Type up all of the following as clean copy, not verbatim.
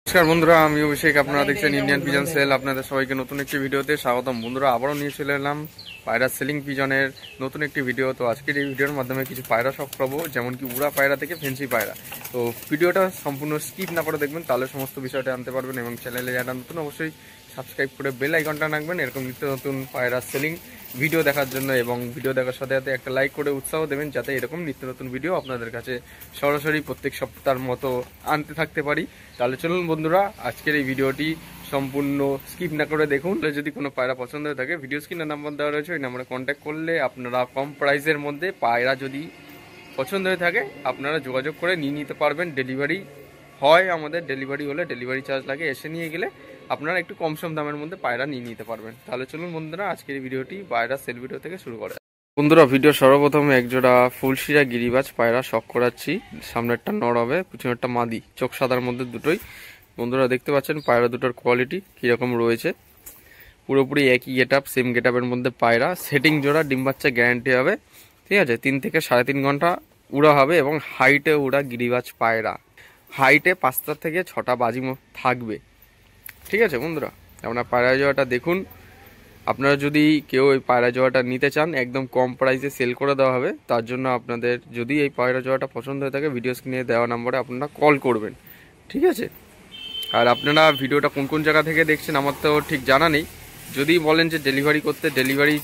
নমস্কার বন্ধুরা, আমি অভিষেক। আপনারা দেখছেন ইন্ডিয়ান পিজন সেল। আপনাদের সবাইকে নতুন একটি ভিডিওতে স্বাগতম। বন্ধুরা, আবারও নিয়ে চলে এলাম পায়রা সেলিং পিজনের নতুন একটি ভিডিও। তো আজকের এই ভিডিওর মাধ্যমে কিছু পায়রা শখ পাবো, যেমন কি উড়া পায়রা থেকে ফেন্সি পায়রা। তো ভিডিওটা সম্পূর্ণ স্কিপ না করে দেখবেন, তাহলে সমস্ত বিষয়টা জানতে পারবেন। এবং চ্যানেলে যারা নতুন, অবশ্যই সাবস্ক্রাইব করে বেল আইকনটা রাখবেন এরকম নিত্য নতুন পায়রা সেলিং ভিডিও দেখার জন্য। এবং ভিডিও দেখার সাথে সাথে একটা লাইক করে উৎসাহ দেবেন, যাতে এরকম নিত্য নতুন ভিডিও আপনাদের কাছে সরাসরি প্রত্যেক সপ্তাহের মতো আনতে থাকতে পারি। তাহলে চলুন বন্ধুরা, আজকের এই ভিডিওটি সম্পূর্ণ স্কিপ না করে দেখুন। যদি কোনো পায়রা পছন্দ হয়ে থাকে, ভিডিও স্ক্রিনে নাম্বার দেওয়া রয়েছে, ওই নাম্বারে কন্ট্যাক্ট করলে আপনারা কম প্রাইসের মধ্যে পায়রা যদি পছন্দ হয়ে থাকে আপনারা যোগাযোগ করে নিয়ে নিতে পারবেন। ডেলিভারি হয় আমাদের, ডেলিভারি হলে ডেলিভারি চার্জ লাগে, এসে নিয়ে গেলে আপনারা একটু কম সম দামের মধ্যে পায়রা নিয়ে নিতে পারবেন। তাহলে চলুন বন্ধুরা, আজকের এই ভিডিওটি পায়রা সেল ভিডিও থেকে শুরু করা। বন্ধুরা, ভিডিও সর্বপ্রথম একজোড়া ফুলশিরা গিরিবাজ পায়রা শখ করাচ্ছি। সামনেরটা নর হবে, পিছনেরটা মাদি, চোখ সাদার মধ্যে দুটোই। বন্ধুরা দেখতে পাচ্ছেন পায়রা দুটোর কোয়ালিটি কীরকম রয়েছে। পুরোপুরি একই গেট আপ, সেম গেট আপের মধ্যে পায়রা। সেটিং জোড়া, ডিম বাচ্চা গ্যারান্টি হবে, ঠিক আছে। 3 থেকে 3.5 ঘন্টা উড়া হবে এবং হাইটে উড়া গিরিবাজ পায়রা। হাইটে 5টা থেকে 6টা বাজি থাকবে, ঠিক আছে বন্ধুরা। আপনার পায়রা জোড়াটা দেখুন। আপনারা যদি কেউ এই পায়রা জোড়াটা নিতে চান, একদম কম প্রাইসে সেল করে দেওয়া হবে। তার জন্য আপনাদের যদি এই পায়রা জোড়াটা পছন্দ হয়ে থাকে, ভিডিও স্ক্রিনে দেওয়া নাম্বারে আপনারা কল করবেন, ঠিক আছে। আর আপনারা ভিডিওটা কোন কোন জায়গা থেকে দেখছেন আমার তো ঠিক জানা নেই। যদি বলেন যে ডেলিভারি করতে, ডেলিভারি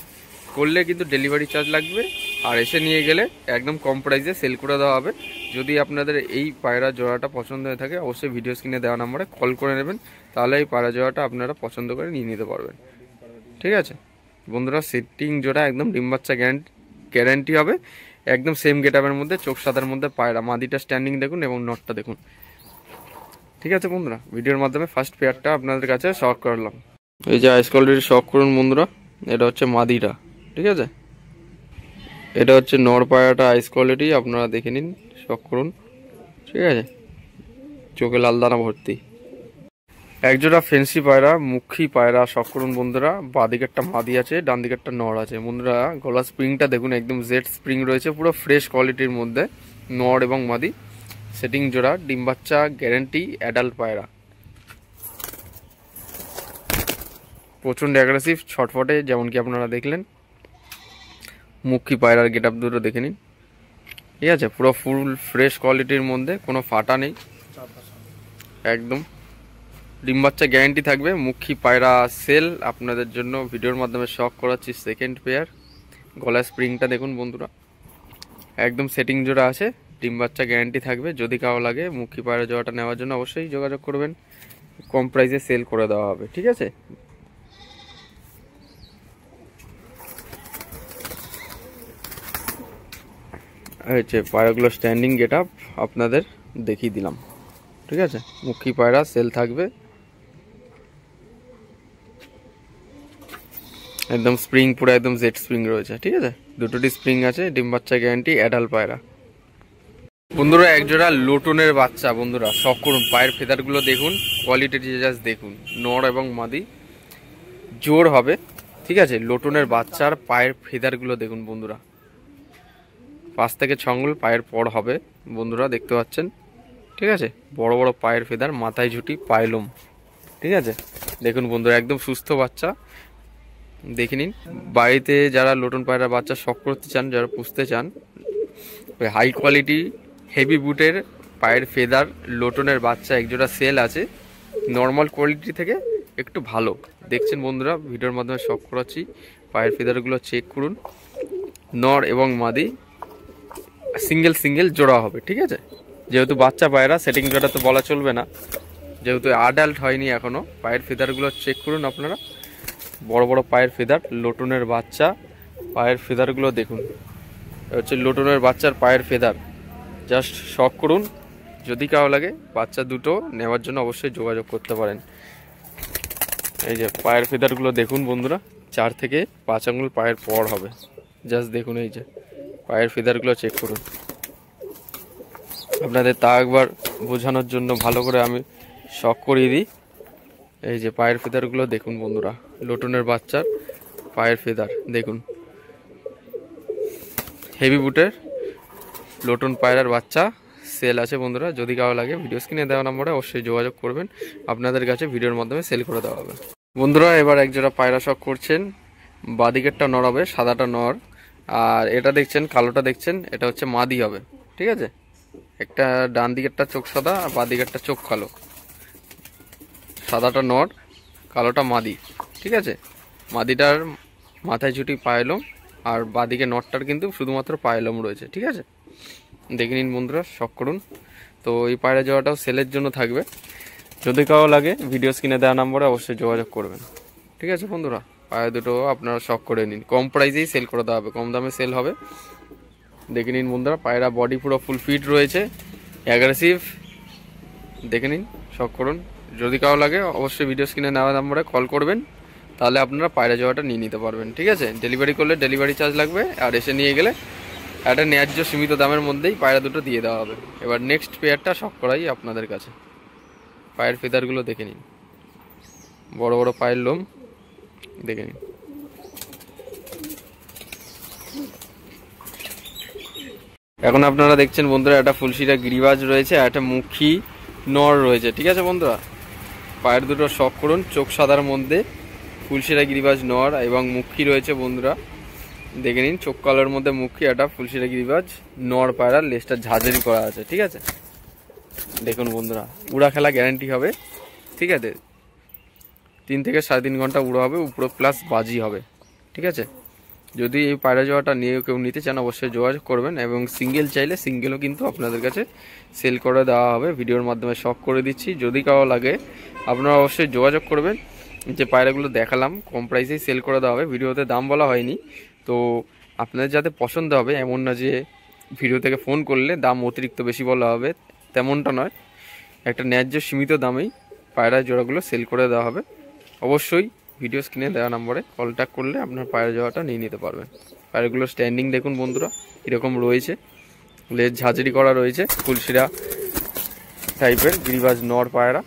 করলে কিন্তু ডেলিভারি চার্জ লাগবে, আর এসে নিয়ে গেলে একদম কম প্রাইসে সেল করে দেওয়া হবে। যদি আপনাদের এই পায়রা জোড়াটা পছন্দ হয়ে থাকে, অবশ্যই ভিডিও স্ক্রিনে দেওয়া নাম্বারে কল করে নেবেন, তাহলে এই পায়রা জোড়াটা আপনারা পছন্দ করে নিয়ে নিতে পারবেন, ঠিক আছে বন্ধুরা। সেটিং জোড়া একদম ডিম বাচ্চা গ্যারান্টি হবে, একদম সেম গেট আপের মধ্যে, চোখ সাদার মধ্যে পায়রা। মাদিটা স্ট্যান্ডিং দেখুন এবং নটটা দেখুন, ঠিক আছে বন্ধুরা। ভিডিওর মাধ্যমে ফার্স্ট পেয়ারটা আপনাদের কাছে শখ করলাম। এই যে আইস কোয়ালিটির শখ করুন বন্ধুরা, এটা হচ্ছে মাদিটা, ঠিক আছে। এটা হচ্ছে নর পায়রাটা, আইস কোয়ালিটি আপনারা দেখে নিন, শখ করুন, ঠিক আছে। চোখে লাল দানা ভর্তি। একজোড়া ফেন্সি পায়রা, মুখী পায়রা শখ করুন বন্ধুরা। বাঁ দিকেরটা মাদি আছে, ডান দিকেরটা নর আছে। বন্ধুরা গলা স্প্রিংটা দেখুন, একদম জেড স্প্রিং রয়েছে, পুরো ফ্রেশ কোয়ালিটির মধ্যে। নর এবং মাদি, সেটিং জোড়া, ডিম বাচ্চা গ্যারান্টি, অ্যাডাল্ট পায়রা। প্রচণ্ড অ্যাগ্রেসিভ, ছটফটে, যেমন কি আপনারা দেখলেন। মুখী পায়রার গেট আপ দুটো দেখে নিন, ঠিক আছে। পুরো ফুল ফ্রেশ কোয়ালিটির মধ্যে, কোনো ফাটা নেই, একদম ডিম বাচ্চা গ্যারান্টি থাকবে। মুখী পায়রা সেল আপনাদের জন্য ভিডিওর মাধ্যমে শখ করাচ্ছি। সেকেন্ড পেয়ার, গলায় স্প্রিংটা দেখুন বন্ধুরা, একদম সেটিং জোড়া আছে, ডিম বাচ্চা গ্যারান্টি থাকবে। যদি কারো লাগে মুখী পায়রা জোড়াটা নেওয়ার জন্য অবশ্যই যোগাযোগ করবেন, কম প্রাইসে সেল করে দেওয়া হবে, ঠিক আছে। হচ্ছে পায়রাগুলো স্ট্যান্ডিং গেট আপ আপনাদের দেখিয়ে দিলাম, ঠিক আছে। মুখী পায়রা সেল থাকবে, একদম স্প্রিং পুরো একদম জেড স্প্রিং রয়েছে, ঠিক আছে। দুটোটি স্প্রিং আছে, ডিম বাচ্চা গ্যারান্টি, অ্যাডাল্ট পায়রা। বন্ধুরা একজোড়া লোটনের বাচ্চা, বন্ধুরা শখ করুন। পায়ের ফেদারগুলো দেখুন, কোয়ালিটি জাস্ট দেখুন। নর এবং মাদি জোর হবে, ঠিক আছে। লোটনের বাচ্চার পায়ের ফেদারগুলো দেখুন বন্ধুরা, 5 থেকে 6 আঙ্গুল পায়ের পর হবে বন্ধুরা, দেখতে পাচ্ছেন, ঠিক আছে। বড় বড় পায়ের ফেদার, মাথায় ঝুটি, পায়লোম, ঠিক আছে। দেখুন বন্ধুরা একদম সুস্থ বাচ্চা, দেখে নিন। বাড়িতে যারা লোটন পায়রার বাচ্চা শখ করতে চান, যারা পুষতে চান, ওই হাই কোয়ালিটি হেভি বুটের পায়ের ফেদার লোটনের বাচ্চা একজোড়া সেল আছে, নর্মাল কোয়ালিটি থেকে একটু ভালো। দেখছেন বন্ধুরা, ভিডিওর মাধ্যমে শখ করাচ্ছি। পায়ের ফেদারগুলো চেক করুন। নর এবং মাদি সিঙ্গেল সিঙ্গেল জোড়া হবে, ঠিক আছে। যেহেতু বাচ্চা পায়রা, সেটিং জোড়া তো বলা চলবে না, যেহেতু অ্যাডাল্ট হয়নি এখনও। পায়ের ফেদারগুলো চেক করুন আপনারা, বড় বড় পায়ের ফেদার, লোটনের বাচ্চা। পায়ের ফেদারগুলো দেখুন, হচ্ছে লোটনের বাচ্চার পায়ের ফেদার, জাস্ট শখ করুন। যদি কারো লাগে বাচ্চা দুটো নেওয়ার জন্য অবশ্যই যোগাযোগ করতে পারেন। এই যে পায়ের ফেদারগুলো দেখুন বন্ধুরা, 4 থেকে 5 আঙ্গুল পায়ের পর হবে, জাস্ট দেখুন। এই যে পায়ের ফেদারগুলো চেক করুন। আপনাদের তা একবার বোঝানোর জন্য ভালো করে আমি শখ করিয়ে দিই। এই যে পায়ের ফেদারগুলো দেখুন বন্ধুরা, লোটনের বাচ্চার পায়ের ফেদার দেখুন। হেভি বুটের লোটন পায়রার বাচ্চা সেল আছে বন্ধুরা, যদি কারো লাগে ভিডিও স্ক্রিনে দেওয়া নম্বরে অবশ্যই যোগাযোগ করবেন, আপনাদের কাছে ভিডিওর মাধ্যমে সেল করে দেওয়া হবে। বন্ধুরা এবার একজোড়া পায়রা শখ করছেন, বাদিকেরটা নর হবে, সাদাটা নর, আর এটা দেখছেন কালোটা দেখছেন এটা হচ্ছে মাদি হবে। ঠিক আছে, একটা ডান দিকেরটা চোখ সাদা আর বাঁ দিকেরটা চোখ কালো, সাদাটা নর কালোটা মাদি। ঠিক আছে, মাদিটার মাথায় ঝুটি পায়লম আর বাদিকে নটটার কিন্তু শুধুমাত্র পায়লম রয়েছে। ঠিক আছে, দেখে নিন বন্ধুরা, শখ করুন। তো এই পায়রা জোড়াটাও সেলের জন্য থাকবে, যদি কারো লাগে ভিডিও স্ক্রিনে দেওয়া নম্বরে অবশ্যই যোগাযোগ করবেন। ঠিক আছে বন্ধুরা, পায়রা দুটো আপনারা শখ করে নিন, কম প্রাইসেই সেল করে দেওয়া হবে, কম দামে সেল হবে। দেখে নিন বন্ধুরা, পায়রা বডি পুরো ফুল ফিট রয়েছে, অ্যাগ্রেসিভ। দেখে নিন, শখ করুন। যদি কারো লাগে অবশ্যই ভিডিও স্ক্রিনে নেওয়া নম্বরে কল করবেন, তাহলে আপনারা পায়রা জোড়াটা নিয়ে নিতে পারবেন। ঠিক আছে, ডেলিভারি করলে ডেলিভারি চার্জ লাগবে, আর এসে নিয়ে গেলে একটা ন্যায্য সীমিত দামের মধ্যেই পায়রা দুটো দিয়ে দেওয়া হবে। এবার নেক্সট পেয়ারটা শখ করাই আপনাদের কাছে। পায়ের ফেদারগুলো দেখে নিন, বড় বড় পায়ের লোম দেখে নিন। এখন আপনারা দেখছেন বন্ধুরা একটা ফুলশিরা গিরিবাজ রয়েছে আর একটা মুখী নর রয়েছে। ঠিক আছে বন্ধুরা, পায়ের দুটো শখ করুন, চোখ সাদার মধ্যে ফুলশিরা গিরিবাজ নর এবং মুখী রয়েছে বন্ধুরা, দেখে নিন। চোখ কালোর মধ্যে মুখী, একটা ফুলশিরা গিরিবাজ নর পায়রা, লেজটা ঝাঁঝরি করা আছে। ঠিক আছে, দেখুন বন্ধুরা, উড়া খেলা গ্যারান্টি হবে। ঠিক আছে, 3 থেকে 3.5 ঘন্টা উড়া হবে, উপরে প্লাস বাজি হবে। ঠিক আছে, যদি এই পায়রা জোড়াটা নিয়ে কেউ নিতে চান অবশ্যই যোগাযোগ করবেন, এবং সিঙ্গেল চাইলে সিঙ্গেলও কিন্তু আপনাদের কাছে সেল করে দেওয়া হবে, ভিডিওর মাধ্যমে শখ করে দিচ্ছি। যদি কারো লাগে আপনারা অবশ্যই যোগাযোগ করবেন। যে পায়রাগুলো দেখালাম কম প্রাইসেই সেল করে দেওয়া হবে, ভিডিওতে দাম বলা হয়নি, তো আপনাদের যাতে পছন্দ হবে এমন না যে ভিডিও থেকে ফোন করলে দাম অতিরিক্ত বেশি বলা হবে, তেমনটা নয়। একটা ন্যায্য সীমিত দামেই পায়রা জোড়াগুলো সেল করে দেওয়া হবে। অবশ্যই ভিডিও স্ক্রিনে দেওয়া নম্বরে কলট্যাক্ট করলে আপনার পায়রা জোড়াটা নিয়ে নিতে পারবেন। পায়রাগুলোর স্ট্যান্ডিং দেখুন বন্ধুরা, এরকম রয়েছে, লেজ ঝাঁঝরি করা রয়েছে, ফুলশিরা টাইপের গিরিবাজ নর পায়রা,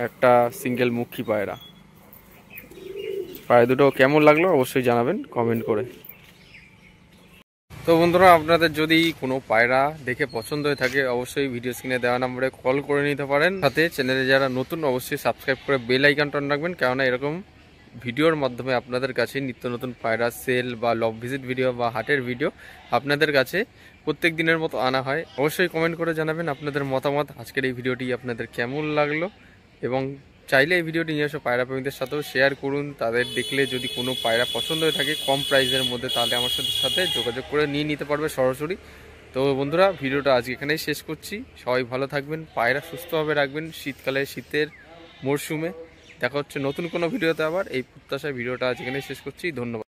একটা সিঙ্গেল মুখী পায়রা। পায়রা দুটো কেমন লাগলো অবশ্যই জানাবেন কমেন্ট করে। তো বন্ধুরা, আপনাদের যদি কোনো পায়রা দেখে পছন্দ হয়ে থাকে অবশ্যই ভিডিও স্ক্রিনে দেওয়া নম্বরে কল করে নিতে পারেন। সাথে চ্যানেলে যারা নতুন অবশ্যই সাবস্ক্রাইব করে বেল আইকনটা অন রাখবেন, কেননা এরকম ভিডিওর মাধ্যমে আপনাদের কাছে নিত্য নতুন পায়রা সেল বা লব ভিজিট ভিডিও বা হাটের ভিডিও আপনাদের কাছে প্রত্যেক দিনের মতো আনা হয়। অবশ্যই কমেন্ট করে জানাবেন আপনাদের মতামত, আজকের এই ভিডিওটি আপনাদের কেমন লাগলো, এবং চাইলে এই ভিডিওটি নিজস্ব পায়রা প্রেমীদের সাথেও শেয়ার করুন। তাদের দেখলে যদি কোনো পায়রা পছন্দ হয়ে থাকে কম প্রাইসের মধ্যে, তাহলে আমার সাথে যোগাযোগ করে নিয়ে নিতে পারবে সরাসরি। তো বন্ধুরা, ভিডিওটা আজকে এখানেই শেষ করছি। সবাই ভালো থাকবেন, পায়রা সুস্থভাবে রাখবেন শীতকালে, শীতের মরশুমে। দেখা হচ্ছে নতুন কোনো ভিডিওতে আবার, এই প্রত্যাশায় ভিডিওটা আজ এখানেই শেষ করছি। ধন্যবাদ।